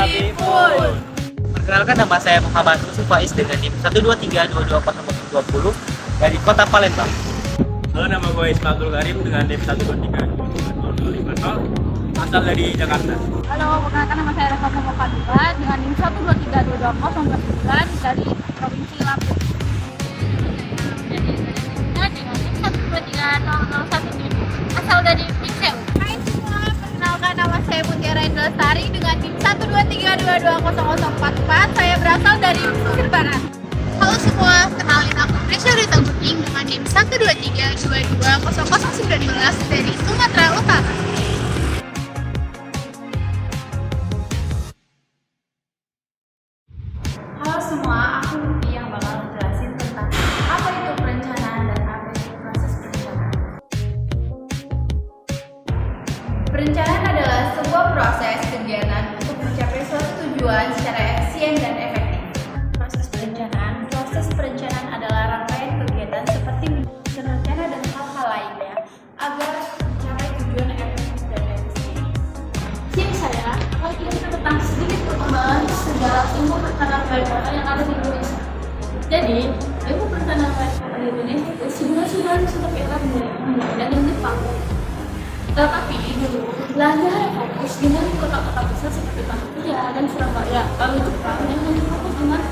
Habibun. Perkenalkan, nama saya Muhammad Yusuf Faiz dengan NIM 123224020 dari Kota Palembang. Halo, nama gue Ismail Karim dengan NIM 1232250 asal dari Jakarta. Halo, perkenalkan nama saya Rafa Mokadua dengan NIM 1232209 dari Provinsi Lampung. Dengan NIM 1230017 asal dari Piksel. Hai semua, perkenalkan nama saya Mutiara Indra Lestari dengan NIM 123220044. Saya berasal dari Mesir Barat. Halo semua, kenalin aku Prisya Rita Guting dengan NIM 123220019 dari Sumatera Utara. Halo semua, aku Lupi yang bakal jelasin tentang apa itu perencanaan dan apa itu proses perencanaan. Perencanaan adalah sebuah proses kegiatan untuk mencapai suatu tujuan secara efisien dan efektif. Proses perencanaan adalah rangkaian kegiatan seperti berencana dan hal-hal lainnya agar mencapai tujuan efektif dan efisien. Siap saya, kali ini kita tentang sedikit perkembangan sejarah ilmu perencanaan kota yang ada di Indonesia. Jadi, ilmu perencanaan kota di Indonesia itu sudah seperti era modern dan yang Jepang. Tetapi dulu, Belanda fokus dengan kota-kota besar seperti Batavia dan Surabaya, lalu Jepang yang hanya fokus dengan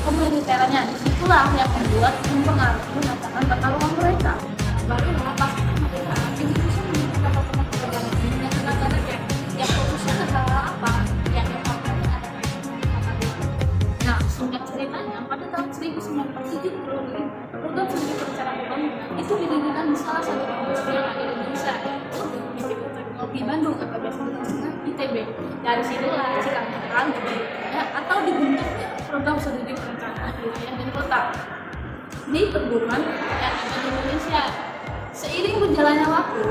komiliterannya. Disitulah yang membuat mempengaruhi rancangan tata ruang mereka. Barulah pas kemerdekaan, Indonesia memiliki kota-kota penerbangan dengan negara yang fokusnya ke hal apa? Yang fokusnya adalah Nah, singkat ceritanya, pada tahun 1970, program studi perencanaan pembangunan itu didirikan di salah satu kampus yang ada di Indonesia, di Bandung atau biasa dengan ITB. Dari situlah cikal bakal atau dibentuknya program studi perencanaan wilayah dan kota di perguruan yang ada di Indonesia. Seiring berjalannya waktu,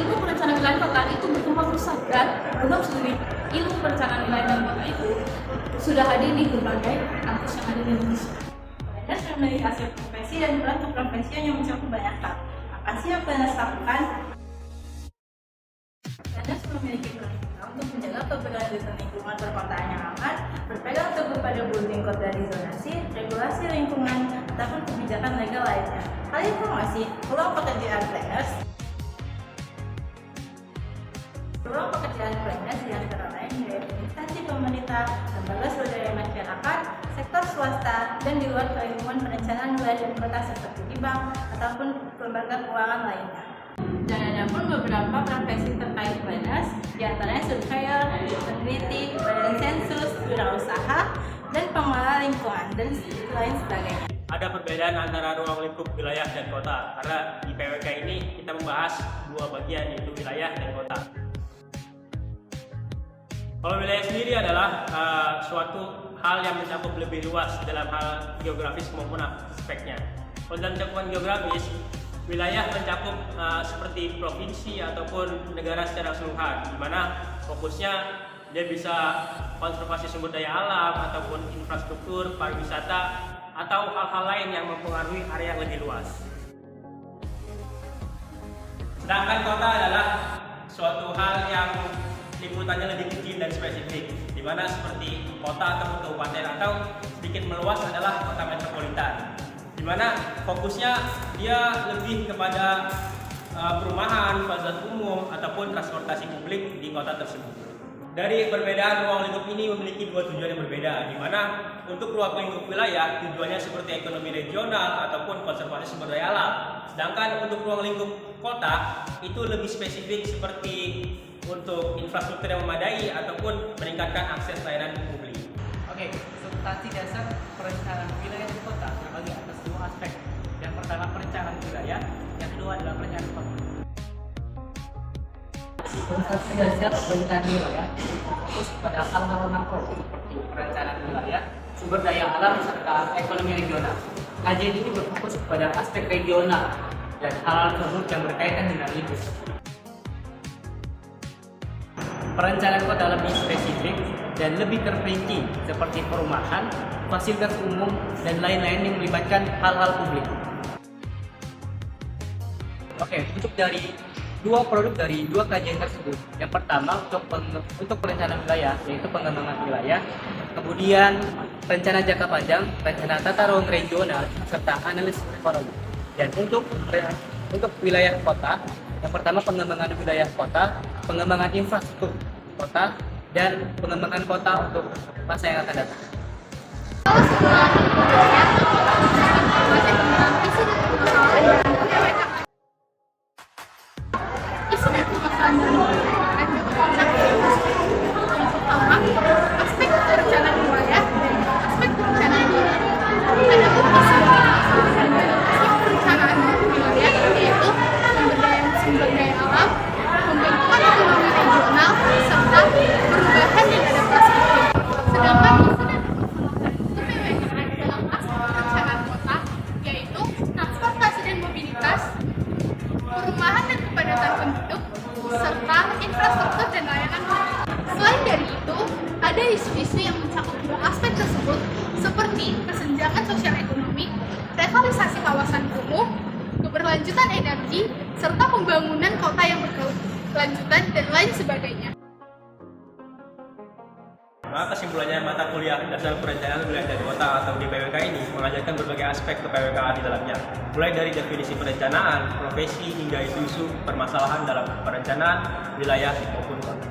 ilmu perencanaan wilayah kota itu berkembang pesat dan program studi ilmu perencanaan wilayah dan kota itu sudah hadir di berbagai kampus yang ada di Indonesia. PNS memiliki hasil profesi dan peran keprofesian yang mencakup banyak hal. Apa sih yang PNS lakukan? PNS memiliki peran untuk menjaga keberlanjutan lingkungan perkotaan yang aman, berpegang teguh pada building code dari zonasi, regulasi lingkungan, ataupun kebijakan legal lainnya. Hal informasi, peluang pekerjaan PNS. Peluang pekerjaan PNS diantara lain dari instansi pemerintah, lembaga swadaya masyarakat, sektor swasta, dan di luar lingkungan perencanaan wilayah dan kota seperti di bank ataupun lembaga keuangan lainnya. Dan ada pun beberapa profesi terkait PNS, diantaranya surveyor, peneliti, badan sensus, wirausaha, dan pengelola lingkungan, dan lain sebagainya. Ada perbedaan antara ruang lingkup wilayah dan kota, karena di PWK ini kita membahas dua bagian, yaitu wilayah dan kota. Kalau wilayah sendiri adalah suatu hal yang mencakup lebih luas dalam hal geografis maupun aspeknya. Kalau dalam cakupan geografis, wilayah mencakup seperti provinsi ataupun negara secara keseluruhan, di mana fokusnya dia bisa konservasi sumber daya alam ataupun infrastruktur, pariwisata, atau hal-hal lain yang mempengaruhi area yang lebih luas. Sedangkan kota adalah suatu hal yang liputannya lebih kecil dan spesifik, di mana seperti kota ataupun kabupaten atau sedikit meluas adalah kota metropolitan, di mana fokusnya dia lebih kepada perumahan, fasilitas umum ataupun transportasi publik di kota tersebut. Dari perbedaan ruang lingkup ini memiliki dua tujuan yang berbeda, di mana untuk ruang lingkup wilayah tujuannya seperti ekonomi regional ataupun konservasi sumber daya alam. Sedangkan untuk ruang lingkup kota itu lebih spesifik seperti untuk infrastruktur yang memadai ataupun meningkatkan akses layanan publik. Oke, substansi dasar perencanaan wilayah dan kota terbagi atas dua aspek. Yang pertama perencanaan wilayah, yang kedua adalah perencanaan kota. Substansi dasar perencanaan wilayah fokus pada hal-hal makro seperti perencanaan wilayah, sumber daya alam serta ekonomi regional. Kajian ini berfokus pada aspek regional dan hal-hal tersebut yang berkaitan dengan lingkup. Perencanaan kota lebih spesifik dan lebih terperinci seperti perumahan, fasilitas umum, dan lain-lain yang melibatkan hal-hal publik. Oke, untuk dari dua produk dari dua kajian tersebut. Yang pertama untuk perencanaan wilayah, yaitu pengembangan wilayah, kemudian rencana jangka panjang, rencana tata ruang regional, serta analisis ekonomi. Dan untuk wilayah kota, yang pertama pengembangan wilayah kota, pengembangan infrastruktur kota, dan pengembangan kota untuk masa yang akan datang. Kalau sebuah wilayah, informasi tentang visi dan permasalahan dalam PWK. Isi dan permasalahan dalam PWK. Yang pertama, aspek perencanaan wilayah dan aspek perencanaan wilayah. Ada visi dan aspek perencanaan wilayah, yaitu sumber daya alam, pembentukan ekonomi regional, serta perubahan dan adaptasi iklim. Sedangkan isi dan dalam aspek perencanaan kota, yaitu transportasi dan mobilitas, perumahan dan kepadatan penduduk, serta infrastruktur dan layanan publik. Selain dari itu, ada isu-isu yang mencakup dua aspek tersebut, seperti kesenjangan sosial ekonomi, revitalisasi kawasan kumuh, keberlanjutan energi, serta pembangunan kota yang berkelanjutan, dan lain sebagainya. Maka kesimpulannya, mata kuliah dasar perencanaan wilayah dan kota atau di PWK ini mengajarkan berbagai aspek ke PWK di dalamnya, mulai dari definisi perencanaan, profesi, hingga isu-isu permasalahan dalam perencanaan wilayah maupun kota.